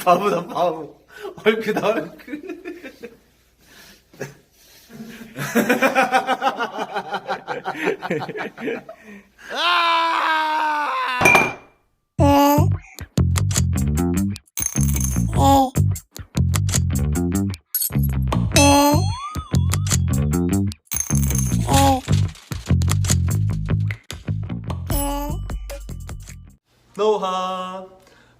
바보다 바보. 헐크다 헐크. 노하.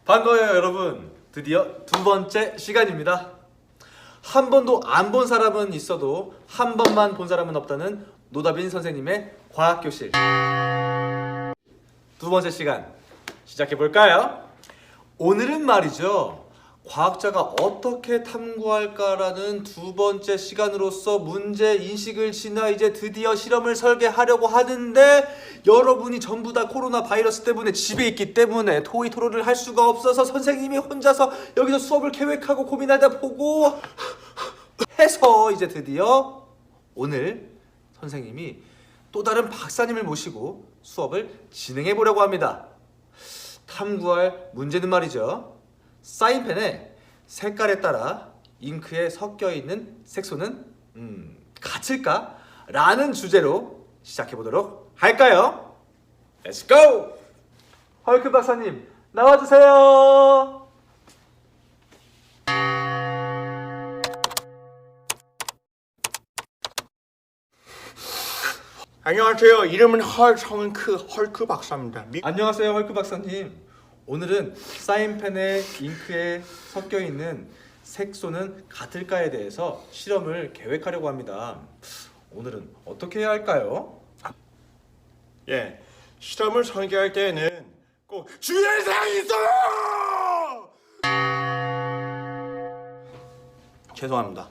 반가워요 여러분. 드디어 두 번째 시간입니다. 한 번도 안 본 사람은 있어도 한 번만 본 사람은 없다는 노다빈 선생님의 과학교실. 두 번째 시간 시작해 볼까요? 오늘은 말이죠, 과학자가 어떻게 탐구할까라는 두 번째 시간으로서 문제 인식을 지나 이제 드디어 실험을 설계하려고 하는데, 여러분이 전부 다 코로나 바이러스 때문에 집에 있기 때문에 토의 토론을 할 수가 없어서 선생님이 혼자서 여기서 수업을 계획하고 고민하다 보고 해서 이제 드디어 오늘 선생님이 또 다른 박사님을 모시고 수업을 진행해 보려고 합니다. 탐구할 문제는 말이죠, 사인펜의 색깔에 따라 잉크에 섞여 있는 색소는 같을까? 라는 주제로 시작해 보도록 할까요? Let's go! 헐크 박사님 나와주세요. 안녕하세요. 이름은 헐크 박사입니다. 안녕하세요 헐크 박사님. 오늘은 사인펜의 잉크에 섞여 있는 색소는 같을까에 대해서 실험을 계획하려고 합니다. 오늘은 어떻게 해야 할까요? 예, 실험을 설계할 때에는 꼭 주의할 사항이 있어요. 죄송합니다.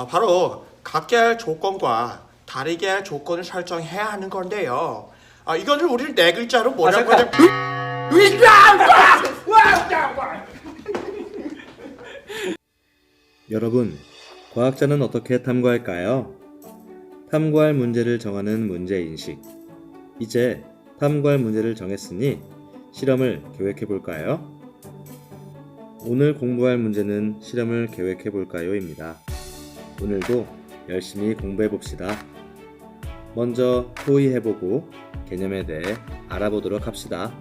바로 같게 할 조건과 다르게 할 조건을 설정해야 하는 건데요. 이거는 우리 네 글자로 뭐라고 하냐? 여러분, 과학자는 어떻게 탐구할까요? 탐구할 문제를 정하는 문제인식. 이제 탐구할 문제를 정했으니 실험을 계획해 볼까요? 오늘 공부할 문제는 실험을 계획해 볼까요?입니다. 오늘도 열심히 공부해 봅시다. 먼저 토의해보고 개념에 대해 알아보도록 합시다.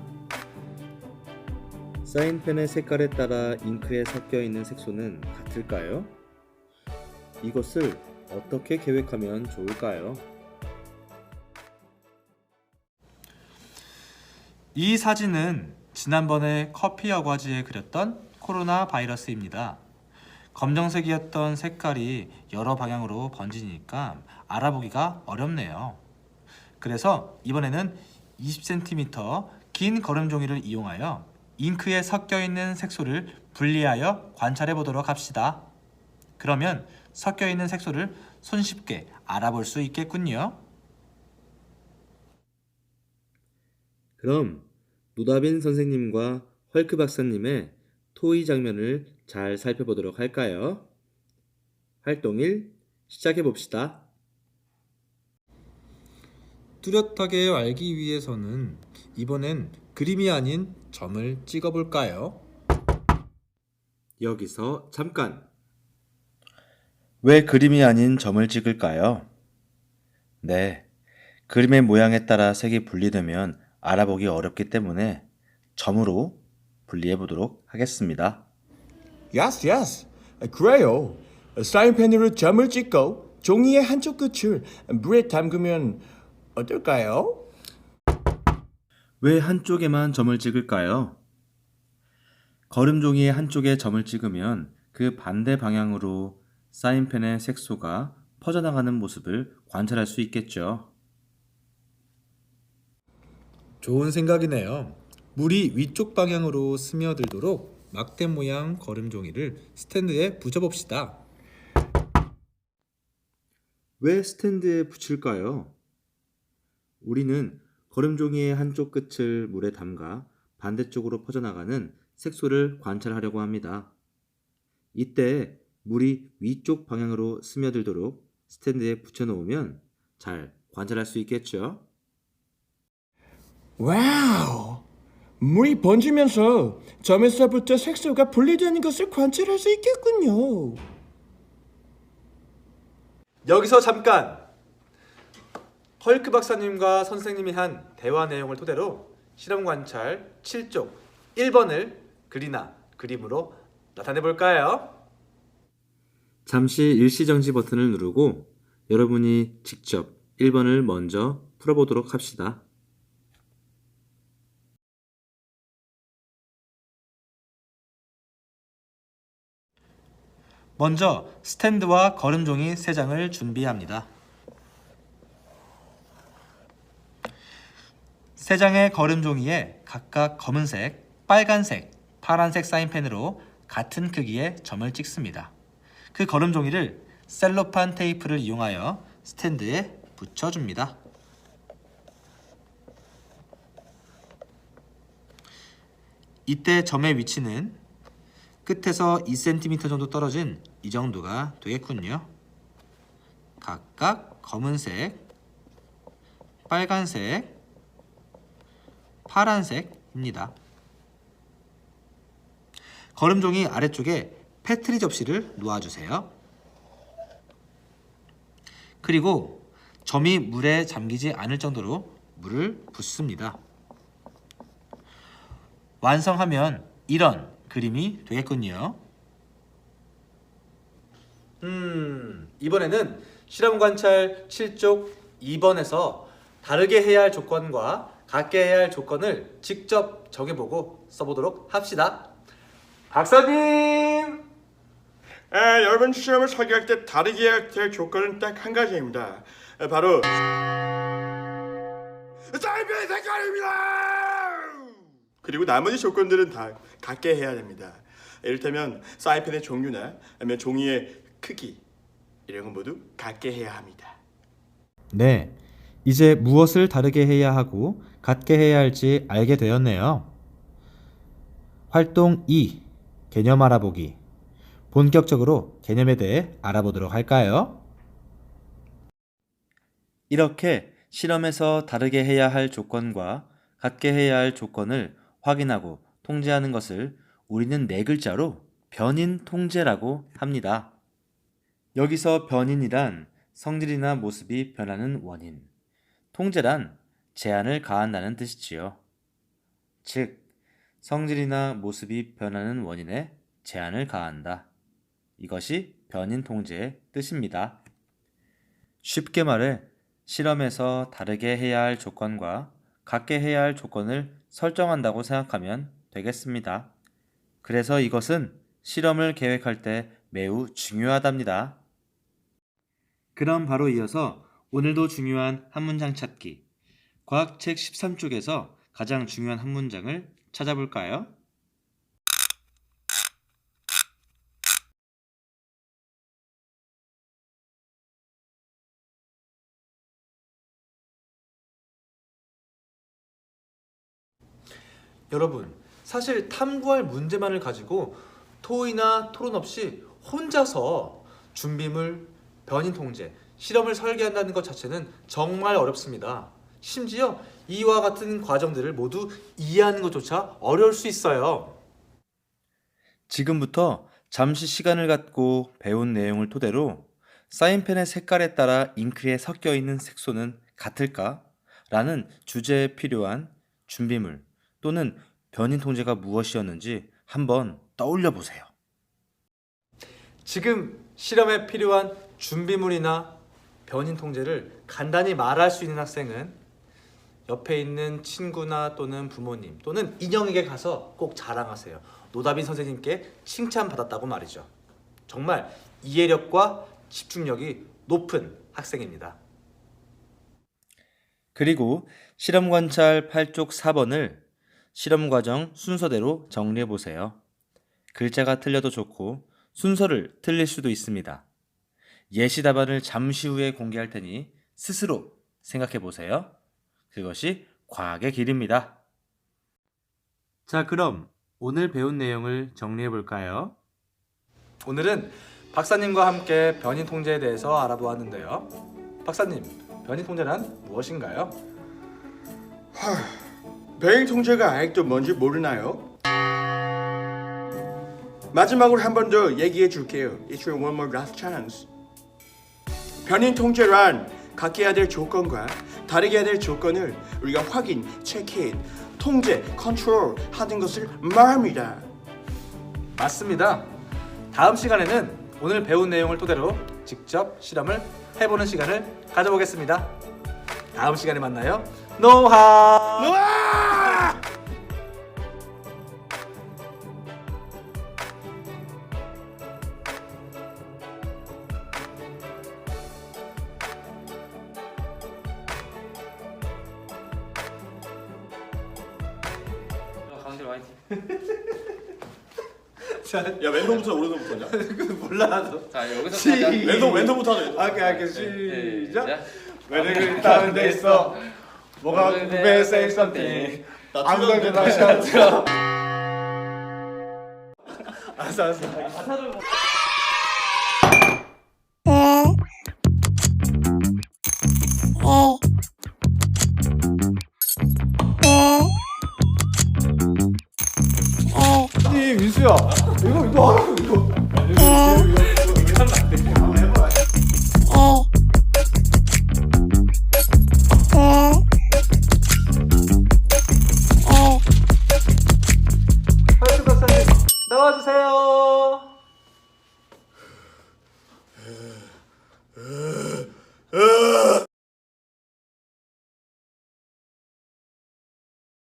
사인펜의 색깔에 따라 잉크에 섞여 있는 색소는 같을까요? 이것을 어떻게 계획하면 좋을까요? 이 사진은 지난번에 커피 여과지에 그렸던 코로나 바이러스입니다. 검정색이었던 색깔이 여러 방향으로 번지니까 알아보기가 어렵네요. 그래서 이번에는 20cm 긴 거름 종이를 이용하여 잉크에 섞여 있는 색소를 분리하여 관찰해 보도록 합시다. 그러면 섞여 있는 색소를 손쉽게 알아볼 수 있겠군요. 그럼 노다빈 선생님과 헐크 박사님의 토의 장면을 잘 살펴보도록 할까요? 활동 1 시작해 봅시다. 뚜렷하게 알기 위해서는 이번엔 그림이 아닌 점을 찍어 볼까요? 여기서 잠깐! 왜 그림이 아닌 점을 찍을까요? 네, 그림의 모양에 따라 색이 분리되면 알아보기 어렵기 때문에 점으로 분리해 보도록 하겠습니다. Yes. 그래요. 사인펜으로 점을 찍고 종이의 한쪽 끝을 물에 담그면 어떨까요? 왜 한쪽에만 점을 찍을까요? 거름종이의 한쪽에 점을 찍으면 그 반대 방향으로 사인펜의 색소가 퍼져나가는 모습을 관찰할 수 있겠죠. 좋은 생각이네요. 물이 위쪽 방향으로 스며들도록 막대 모양 거름 종이를 스탠드에 붙여봅시다. 왜 스탠드에 붙일까요? 우리는 거름종이의 한쪽 끝을 물에 담가 반대쪽으로 퍼져나가는 색소를 관찰하려고 합니다. 이때 물이 위쪽 방향으로 스며들도록 스탠드에 붙여놓으면 잘 관찰할 수 있겠죠? 와우! 물이 번지면서 점에서부터 색소가 분리되는 것을 관찰할 수 있겠군요. 여기서 잠깐! 헐크 박사님과 선생님이 한 대화 내용을 토대로 실험 관찰 7쪽 1번을 글이나 그림으로 나타내 볼까요? 잠시 일시정지 버튼을 누르고 여러분이 직접 1번을 먼저 풀어보도록 합시다. 먼저 스탠드와 거름종이 3장을 준비합니다. 3장의 거름종이에 각각 검은색, 빨간색, 파란색 사인펜으로 같은 크기의 점을 찍습니다. 그 거름종이를 셀로판 테이프를 이용하여 스탠드에 붙여줍니다. 이때 점의 위치는 끝에서 2cm 정도 떨어진 이 정도가 되겠군요. 각각 검은색, 빨간색, 파란색입니다. 거름종이 아래쪽에 페트리 접시를 놓아주세요. 그리고 점이 물에 잠기지 않을 정도로 물을 붓습니다. 완성하면 이런 그림이 되겠군요. 이번에는 실험 관찰 7쪽 2번에서 다르게 해야 할 조건과 같게 해야 할 조건을 직접 정해보고 써보도록 합시다. 박사님! 여러분 시험을 설계할 때 다르게 해야 될 조건은 딱 한 가지입니다. 바로 사인펜 색깔입니다. 그리고 나머지 조건들은 다 같게 해야 됩니다. 이를테면 사인펜의 종류나 아니면 종이의 크기 이런 건 모두 같게 해야 합니다. 네, 이제 무엇을 다르게 해야 하고 같게 해야 할지 알게 되었네요. 활동 2. 개념 알아보기. 본격적으로 개념에 대해 알아보도록 할까요? 이렇게 실험에서 다르게 해야 할 조건과 같게 해야 할 조건을 확인하고 통제하는 것을 우리는 4글자로 변인 통제라고 합니다. 여기서 변인이란 성질이나 모습이 변하는 원인, 통제란 제한을 가한다는 뜻이지요. 즉, 성질이나 모습이 변하는 원인에 제한을 가한다. 이것이 변인 통제의 뜻입니다. 쉽게 말해 실험에서 다르게 해야 할 조건과 같게 해야 할 조건을 설정한다고 생각하면 되겠습니다. 그래서 이것은 실험을 계획할 때 매우 중요하답니다. 그럼 바로 이어서 오늘도 중요한 한 문장 찾기. 과학책 13쪽에서 가장 중요한 한 문장을 찾아볼까요? 여러분, 사실 탐구할 문제만을 가지고 토의나 토론 없이 혼자서 준비물, 변인 통제, 실험을 설계한다는 것 자체는 정말 어렵습니다. 심지어 이와 같은 과정들을 모두 이해하는 것조차 어려울 수 있어요. 지금부터 잠시 시간을 갖고 배운 내용을 토대로 사인펜의 색깔에 따라 잉크에 섞여 있는 색소는 같을까? 라는 주제에 필요한 준비물 또는 변인 통제가 무엇이었는지 한번 떠올려 보세요. 지금 실험에 필요한 준비물이나 변인 통제를 간단히 말할 수 있는 학생은 옆에 있는 친구나 또는 부모님 또는 인형에게 가서 꼭 자랑하세요. 노다빈 선생님께 칭찬받았다고 말이죠. 정말 이해력과 집중력이 높은 학생입니다. 그리고 실험 관찰 8쪽 4번을 실험 과정 순서대로 정리해 보세요. 글자가 틀려도 좋고 순서를 틀릴 수도 있습니다. 예시 답안을 잠시 후에 공개할 테니 스스로 생각해 보세요. 그것이 과학의 길입니다. 자, 그럼 오늘 배운 내용을 정리해 볼까요? 오늘은 박사님과 함께 변인 통제에 대해서 알아보았는데요. 박사님, 변인 통제란 무엇인가요? 배행 통제가 아직도 뭔지 모르나요? 마지막으로 한 번 더 얘기해 줄게요. It's your one more last chance. 변인 통제란 갖게 해야 될 조건과 다르게 해야 될 조건을 우리가 확인, 체크인, 통제, 컨트롤 하는 것을 말합니다. 맞습니다. 다음 시간에는 오늘 배운 내용을 토대로 직접 실험을 해보는 시간을 가져보겠습니다. 다음 시간에 만나요. 노하! 우와! 강실 화이팅. 자, 야 왼손부터 오른손부터냐? 몰라 나도. 자 여기서 시- 시작. 왼손부터 하자. 오케이 시작. 왜냐면 다른 데 있어. 뭐가 궁금해 say something. 아무도 나 셔츠. 알았어. 아니 민수야 이거 하라고 이거 하트 박사님 나와주세요.